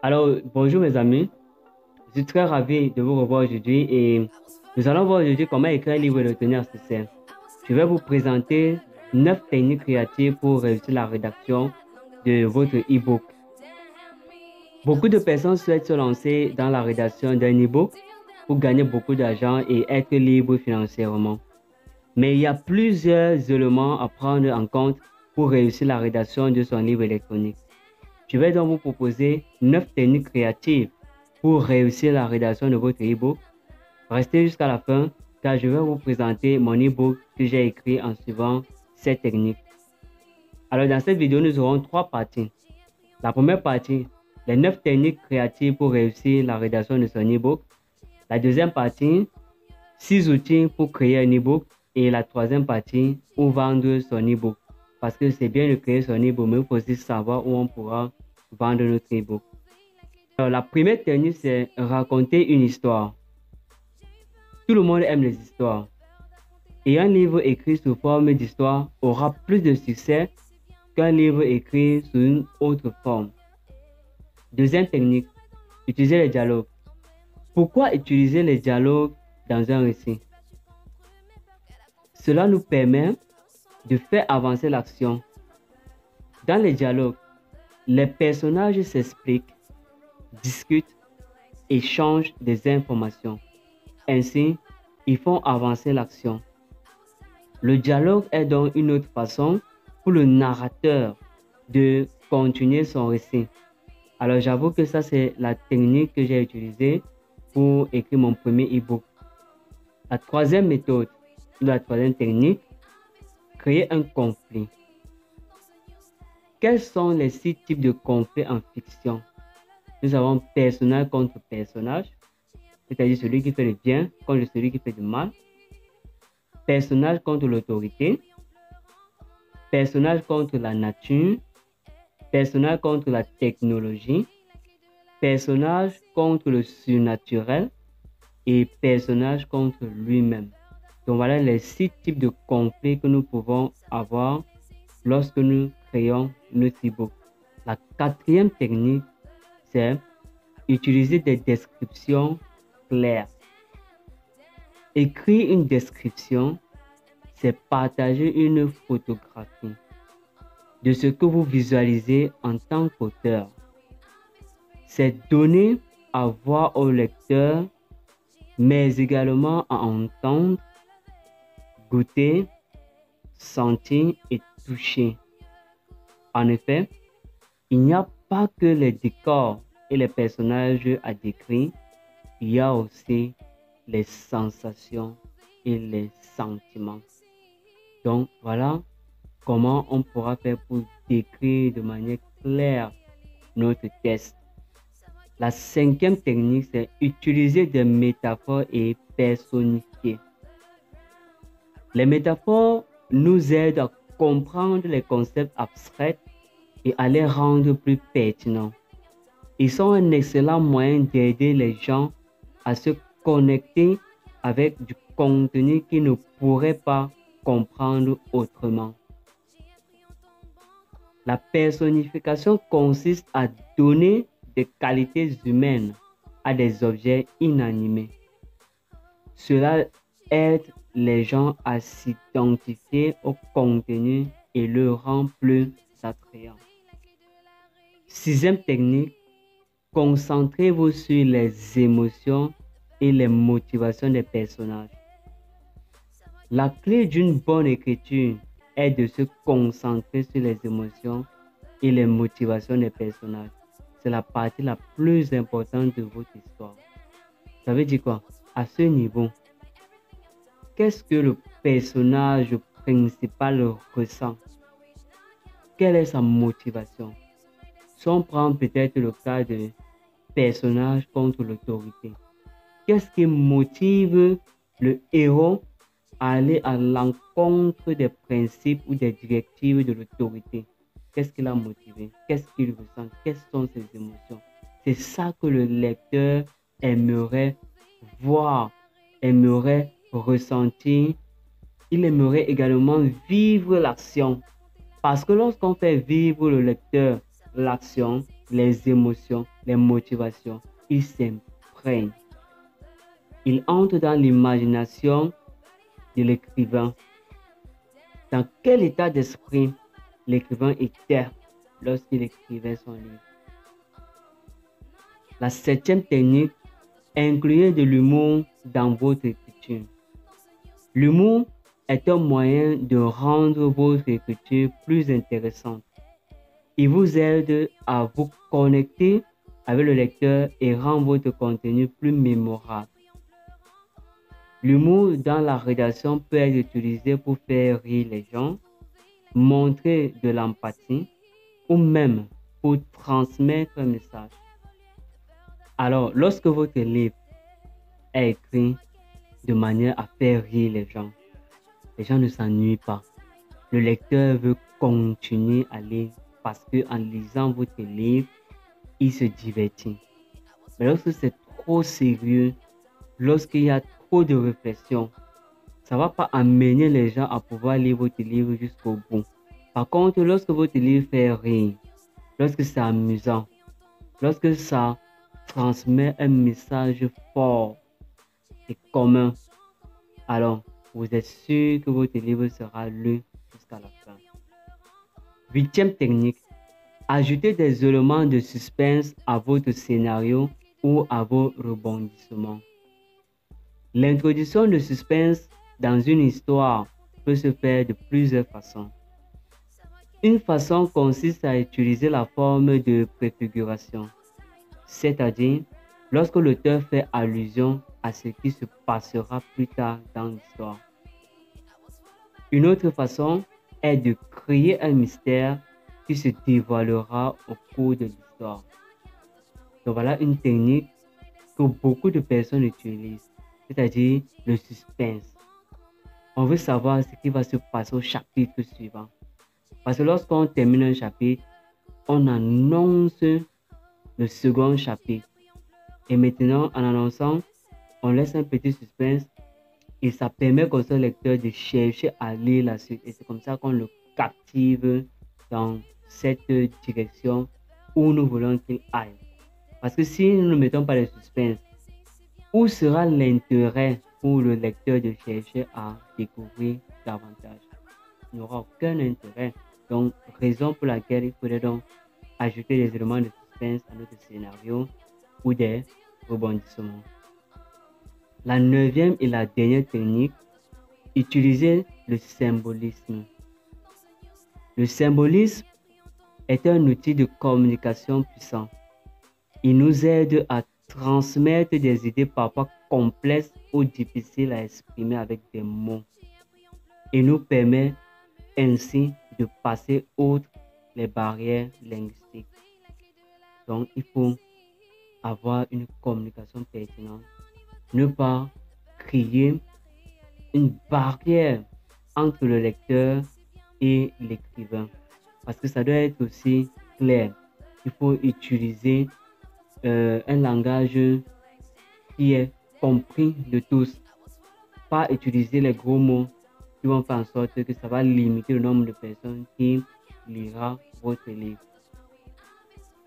Alors, bonjour mes amis, je suis très ravi de vous revoir aujourd'hui et nous allons voir aujourd'hui comment écrire un livre électronique en succès. Je vais vous présenter 9 techniques créatives pour réussir la rédaction de votre e-book. Beaucoup de personnes souhaitent se lancer dans la rédaction d'un e-book pour gagner beaucoup d'argent et être libre financièrement. Mais il y a plusieurs éléments à prendre en compte pour réussir la rédaction de son livre électronique. Je vais donc vous proposer 9 techniques créatives pour réussir la rédaction de votre e-book. Restez jusqu'à la fin car je vais vous présenter mon e-book que j'ai écrit en suivant ces techniques. Alors dans cette vidéo, nous aurons 3 parties. La première partie, les 9 techniques créatives pour réussir la rédaction de son e-book. La deuxième partie, 6 outils pour créer un e-book. Et la troisième partie, où vendre son e-book. Parce que c'est bien de créer son e-book, mais il faut aussi savoir où on pourra vendre notre e-book. Alors, la première technique, c'est raconter une histoire. Tout le monde aime les histoires. Et un livre écrit sous forme d'histoire aura plus de succès qu'un livre écrit sous une autre forme. Deuxième technique, utiliser les dialogues. Pourquoi utiliser les dialogues dans un récit? Cela nous permet de faire avancer l'action. Dans les dialogues, les personnages s'expliquent, discutent, échangent des informations. Ainsi, ils font avancer l'action. Le dialogue est donc une autre façon pour le narrateur de continuer son récit. Alors j'avoue que ça c'est la technique que j'ai utilisée pour écrire mon premier e-book. La troisième méthode, la troisième technique, créer un conflit. Quels sont les 6 types de conflits en fiction? Nous avons personnage contre personnage, c'est-à-dire celui qui fait le bien contre celui qui fait du mal. Personnage contre l'autorité. Personnage contre la nature. Personnage contre la technologie. Personnage contre le surnaturel. Et personnage contre lui-même. Donc voilà les 6 types de conflits que nous pouvons avoir lorsque nous créons notre e-book. La quatrième technique, c'est utiliser des descriptions claires. Écrire une description, c'est partager une photographie de ce que vous visualisez en tant qu'auteur. C'est donner à voir au lecteur, mais également à entendre, goûter, sentir et toucher. En effet, il n'y a pas que les décors et les personnages à décrire, il y a aussi les sensations et les sentiments. Donc voilà comment on pourra faire pour décrire de manière claire notre texte. La cinquième technique, c'est utiliser des métaphores et personnifier. Les métaphores nous aident à comprendre les concepts abstraits et à les rendre plus pertinents. Ils sont un excellent moyen d'aider les gens à se connecter avec du contenu qu'ils ne pourraient pas comprendre autrement. La personnification consiste à donner des qualités humaines à des objets inanimés. Cela aide les gens à s'identifier au contenu et le rend plus attrayant. Sixième technique, concentrez-vous sur les émotions et les motivations des personnages. La clé d'une bonne écriture est de se concentrer sur les émotions et les motivations des personnages. C'est la partie la plus importante de votre histoire. Ça veut dire quoi? À ce niveau, qu'est-ce que le personnage principal ressent? Quelle est sa motivation? Si on prend peut-être le cas de personnage contre l'autorité, qu'est-ce qui motive le héros à aller à l'encontre des principes ou des directives de l'autorité? Qu'est-ce qui l'a motivé? Qu'est-ce qu'il ressent? Quelles sont ses émotions? C'est ça que le lecteur aimerait voir, aimerait ressentir. Il aimerait également vivre l'action. Parce que lorsqu'on fait vivre le lecteur l'action, les émotions, les motivations, il s'imprègne. Il entre dans l'imagination de l'écrivain. Dans quel état d'esprit l'écrivain était lorsqu'il écrivait son livre? La septième technique, incluez de l'humour dans votre écriture. L'humour est un moyen de rendre votre écriture plus intéressante. Il vous aide à vous connecter avec le lecteur et rend votre contenu plus mémorable. L'humour dans la rédaction peut être utilisé pour faire rire les gens, montrer de l'empathie ou même pour transmettre un message. Alors, lorsque votre livre est écrit de manière à faire rire les gens ne s'ennuient pas. Le lecteur veut continuer à lire parce qu'en lisant votre livre, il se divertit. Mais lorsque c'est trop sérieux, lorsqu'il y a trop de réflexion, ça ne va pas amener les gens à pouvoir lire votre livre jusqu'au bout. Par contre, lorsque votre livre fait rire, lorsque c'est amusant, lorsque ça transmet un message fort et commun, alors vous êtes sûr que votre livre sera lu jusqu'à la fin. Huitième technique, ajoutez des éléments de suspense à votre scénario ou à vos rebondissements. L'introduction de suspense dans une histoire peut se faire de plusieurs façons. Une façon consiste à utiliser la forme de préfiguration, c'est-à-dire lorsque l'auteur fait allusion à ce qui se passera plus tard dans l'histoire. Une autre façon est de créer un mystère qui se dévoilera au cours de l'histoire. Donc voilà une technique que beaucoup de personnes utilisent, c'est-à-dire le suspense. On veut savoir ce qui va se passer au chapitre suivant. Parce que lorsqu'on termine un chapitre, on annonce le second chapitre. Et maintenant, en annonçant, on laisse un petit suspense et ça permet comme ça au lecteur de chercher à lire la suite. Et c'est comme ça qu'on le captive dans cette direction où nous voulons qu'il aille. Parce que si nous ne mettons pas de suspense, où sera l'intérêt pour le lecteur de chercher à découvrir davantage? Il n'y aura aucun intérêt. Donc, raison pour laquelle il faudrait donc ajouter des éléments de suspense à notre scénario ou des rebondissements. La neuvième et la dernière technique, utiliser le symbolisme. Le symbolisme est un outil de communication puissant. Il nous aide à transmettre des idées parfois complexes ou difficiles à exprimer avec des mots. Il nous permet ainsi de passer outre les barrières linguistiques. Donc, il faut avoir une communication pertinente. Ne pas créer une barrière entre le lecteur et l'écrivain. Parce que ça doit être aussi clair. Il faut utiliser un langage qui est compris de tous. Pas utiliser les gros mots qui vont faire en sorte que ça va limiter le nombre de personnes qui lira votre livre.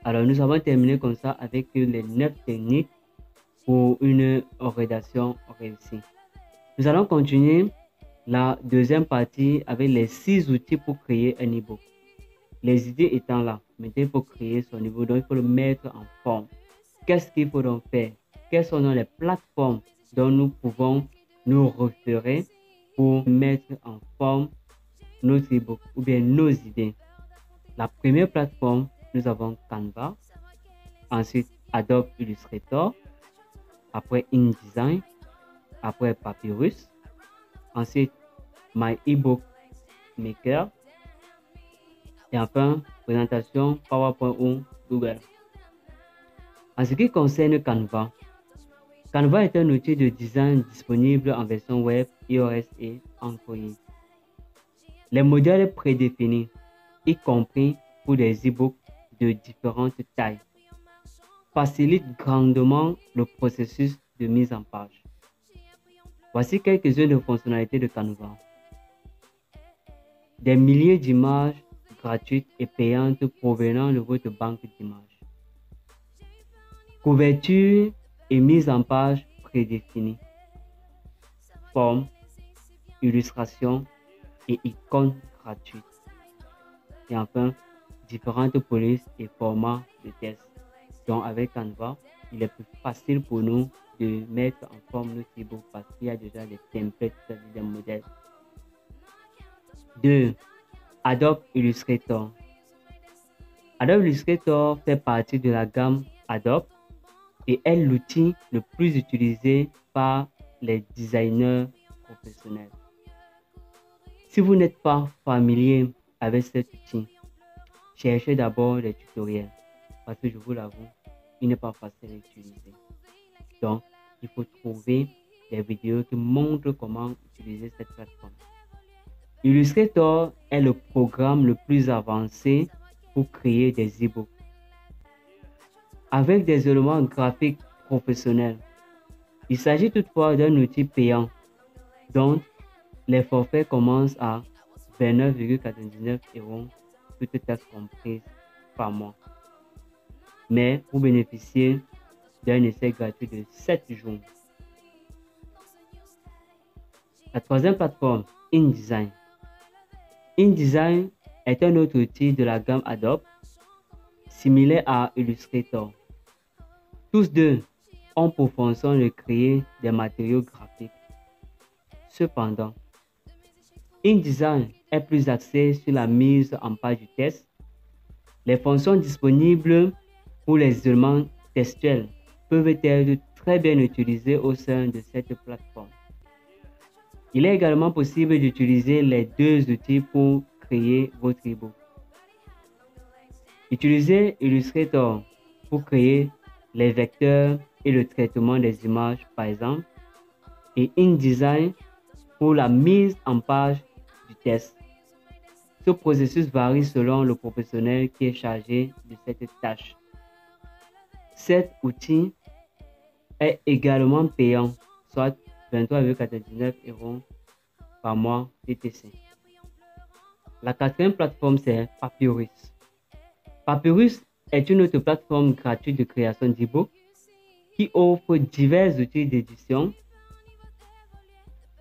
Alors, nous avons terminé comme ça avec les 9 techniques pour une rédaction réussie. Nous allons continuer la deuxième partie avec les 6 outils pour créer un e-book. Les idées étant là, maintenant il faut créer son e-book, donc il faut le mettre en forme. Qu'est-ce qu'il faut donc faire? Quelles sont les plateformes dont nous pouvons nous référer pour mettre en forme notre e-book ou bien nos idées? La première plateforme, nous avons Canva, ensuite Adobe Illustrator, après InDesign, après Papyrus, ensuite My eBook Maker et enfin présentation PowerPoint ou Google. En ce qui concerne Canva, Canva est un outil de design disponible en version web, iOS et Android. Les modèles prédéfinis, y compris pour des e-books de différentes tailles, facilitent grandement le processus de mise en page. Voici quelques-unes des fonctionnalités de Canva. Des milliers d'images gratuites et payantes provenant de votre banque d'images. couverture et mise en page prédéfinie, forme, illustration et icônes gratuites. Et enfin, différentes polices et formats de test. Donc avec Canva, il est plus facile pour nous de mettre en forme nos e-books parce qu'il y a déjà des templates, c'est-à-dire des modèles. 2. Adobe Illustrator. Adobe Illustrator fait partie de la gamme Adobe et est l'outil le plus utilisé par les designers professionnels. Si vous n'êtes pas familier avec cet outil, cherchez d'abord des tutoriels parce que je vous l'avoue, il n'est pas facile à utiliser. Donc, il faut trouver des vidéos qui montrent comment utiliser cette plateforme. Illustrator est le programme le plus avancé pour créer des e-books. Avec des éléments graphiques professionnels, il s'agit toutefois d'un outil payant, dont les forfaits commencent à 29,99 €, toutes taxes comprises par mois. Mais vous bénéficiez d'un essai gratuit de 7 jours. La troisième plateforme, InDesign. InDesign est un autre outil de la gamme Adobe, similaire à Illustrator. Tous deux ont pour fonction de créer des matériaux graphiques. Cependant, InDesign est plus axé sur la mise en page du test. Les fonctions disponibles pour les éléments textuels peuvent être très bien utilisées au sein de cette plateforme. Il est également possible d'utiliser les deux outils pour créer votre e-book. Utilisez Illustrator pour créer les vecteurs et le traitement des images, par exemple, et InDesign pour la mise en page du test. Ce processus varie selon le professionnel qui est chargé de cette tâche. Cet outil est également payant, soit 23,99 € par mois TTC. La quatrième plateforme, c'est Papyrus. Papyrus est une autre plateforme gratuite de création d'e-book qui offre divers outils d'édition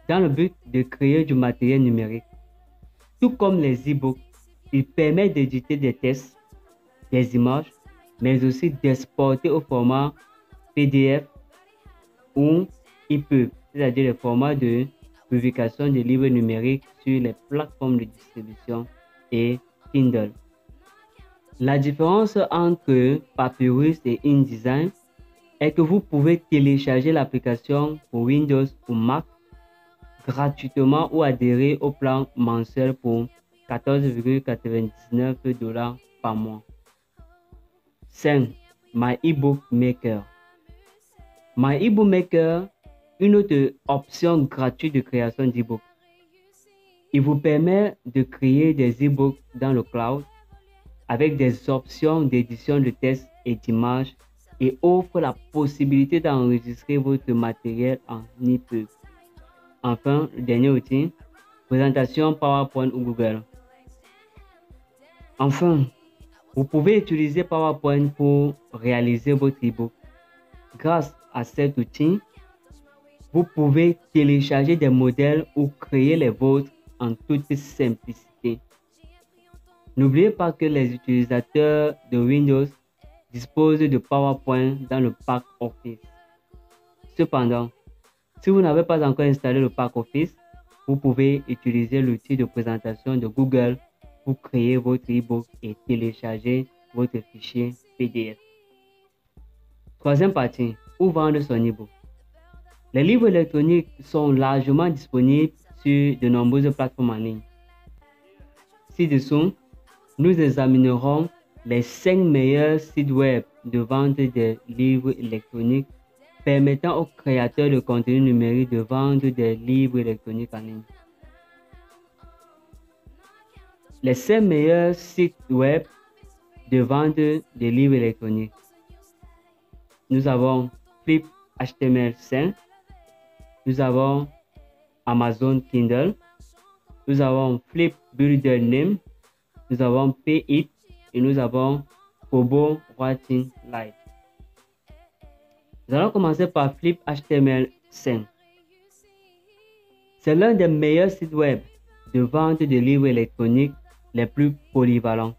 dans le but de créer du matériel numérique. Tout comme les e-books, il permet d'éditer des textes, des images, mais aussi d'exporter au format PDF ou EPUB, c'est-à-dire le format de publication de livres numériques sur les plateformes de distribution et Kindle. La différence entre Papyrus et InDesign est que vous pouvez télécharger l'application pour Windows ou Mac gratuitement ou adhérer au plan mensuel pour 14,99 $ par mois. 5. My eBook Maker. My eBook Maker, une autre option gratuite de création d'e-book. Il vous permet de créer des e-books dans le cloud avec des options d'édition de textes et d'images et offre la possibilité d'enregistrer votre matériel en EPUB. Enfin, le dernier outil, présentation PowerPoint ou Google. Enfin, vous pouvez utiliser PowerPoint pour réaliser votre e-book. Grâce à cet outil, vous pouvez télécharger des modèles ou créer les vôtres en toute simplicité. N'oubliez pas que les utilisateurs de Windows disposent de PowerPoint dans le pack Office. Cependant, si vous n'avez pas encore installé le pack Office, vous pouvez utiliser l'outil de présentation de Google pour créer votre e-book et télécharger votre fichier PDF. Troisième partie, où vendre son e-book. Les livres électroniques sont largement disponibles sur de nombreuses plateformes en ligne. Ci-dessous, nous examinerons les 5 meilleurs sites web de vente des livres électroniques permettant aux créateurs de contenu numérique de vendre des livres électroniques en ligne. Les 5 meilleurs sites web de vente des livres électroniques. Nous avons Flip HTML5, nous avons Amazon Kindle, nous avons Flip Builder Name, nous avons Payit et nous avons Kobo Writing Live. Nous allons commencer par Flip HTML5. C'est l'un des meilleurs sites web de vente de livres électroniques les plus polyvalents.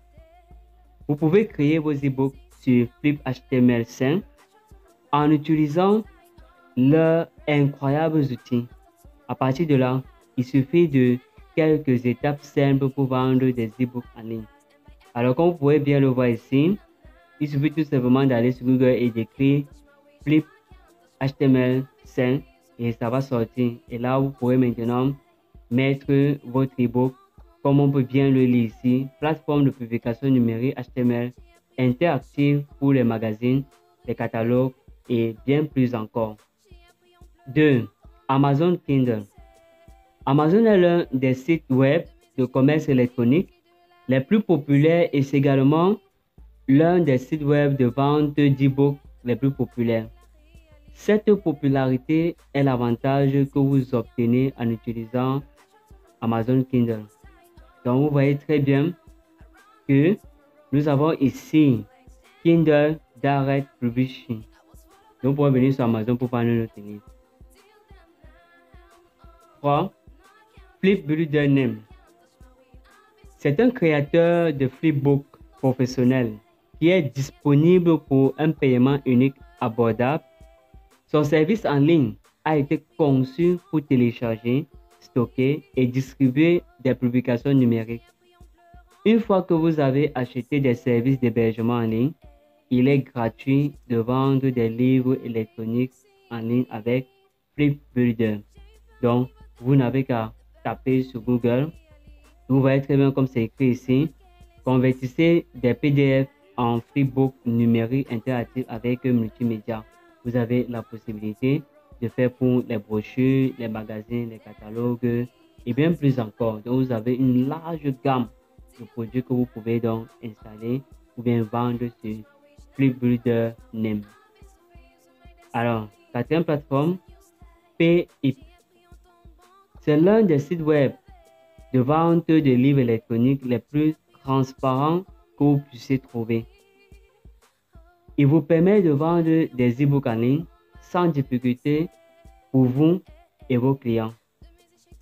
Vous pouvez créer vos e-books sur Flip HTML5 en utilisant leurs incroyables outils. À partir de là, il suffit de quelques étapes simples pour vendre des e-books en ligne. Alors, comme vous pouvez bien le voir ici, il suffit tout simplement d'aller sur Google et d'écrire Flip HTML5 et ça va sortir. Et là, vous pourrez maintenant mettre votre e-book, comme on peut bien le lire ici, plateforme de publication numérique HTML interactive pour les magazines, les catalogues et bien plus encore. 2. Amazon Kindle. Amazon est l'un des sites web de commerce électronique les plus populaires et c'est également l'un des sites web de vente d'e-books les plus populaires. Cette popularité est l'avantage que vous obtenez en utilisant Amazon Kindle. Donc, vous voyez très bien que nous avons ici Kindle Direct Publishing. Donc, vous pouvez venir sur Amazon pour vendre notre livre. 3. Flipbuilder Name. C'est un créateur de flipbook professionnel qui est disponible pour un paiement unique abordable. Son service en ligne a été conçu pour télécharger, stocker et distribuer des publications numériques. Une fois que vous avez acheté des services d'hébergement en ligne, il est gratuit de vendre des livres électroniques en ligne avec Flipbuilder. Donc, vous n'avez qu'à taper sur Google. Vous voyez très bien comme c'est écrit ici. Convertissez des PDF en flipbook numérique interactif avec multimédia. Vous avez la possibilité de faire pour les brochures, les magazines, les catalogues et bien plus encore. Donc, vous avez une large gamme de produits que vous pouvez donc installer ou bien vendre sur Flipbuilder Name. Alors, quatrième plateforme, Payip. C'est l'un des sites web de vente de livres électroniques les plus transparents que vous puissiez trouver. Il vous permet de vendre des e-books en ligne sans difficulté pour vous et vos clients.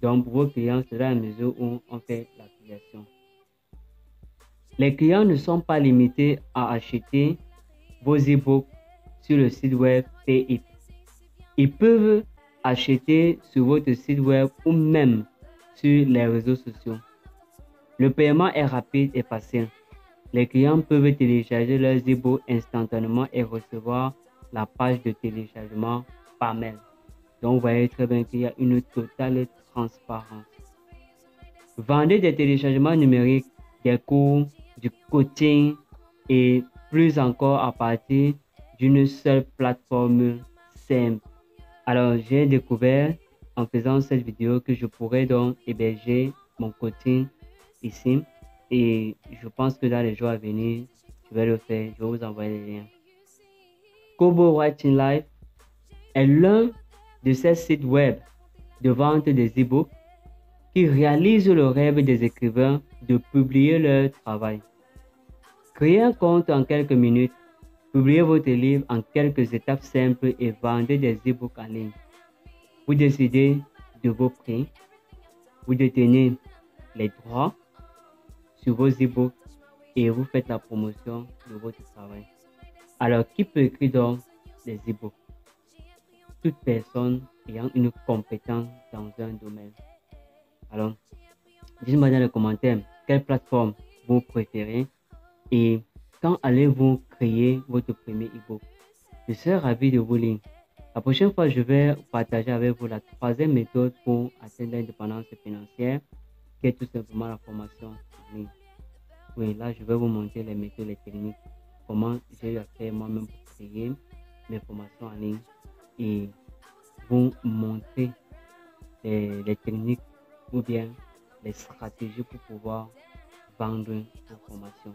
Donc, pour vos clients, c'est dans la mesure où on fait l'affiliation. Les clients ne sont pas limités à acheter vos e-books sur le site web Payip. Ils peuvent acheter sur votre site web ou même sur les réseaux sociaux. Le paiement est rapide et facile. Les clients peuvent télécharger leurs e-books instantanément et recevoir la page de téléchargement par mail. Donc, vous voyez très bien qu'il y a une totale transparence. Vendez des téléchargements numériques, des cours, du coaching et plus encore à partir d'une seule plateforme simple. Alors, j'ai découvert en faisant cette vidéo que je pourrais donc héberger mon coaching ici et je pense que dans les jours à venir, je vais le faire. Je vais vous envoyer les liens. Kobo Writing Life est l'un de ces sites web de vente des e-books qui réalisent le rêve des écrivains de publier leur travail. Créez un compte en quelques minutes, publiez votre livre en quelques étapes simples et vendez des e-books en ligne. Vous décidez de vos prix, vous détenez les droits sur vos e-books et vous faites la promotion de votre travail. Alors, qui peut écrire donc des e-books? Toute personne ayant une compétence dans un domaine. Alors, dites-moi dans les commentaires quelle plateforme vous préférez et quand allez-vous créer votre premier e-book. Je serai ravi de vous lire. La prochaine fois, je vais partager avec vous la troisième méthode pour atteindre l'indépendance financière, qui est tout simplement la formation en ligne. Oui, là, je vais vous montrer les méthodes, les techniques, comment j'ai eu à faire moi-même pour créer mes formations en ligne et vous montrer les techniques ou bien les stratégies pour pouvoir vendre vos formations.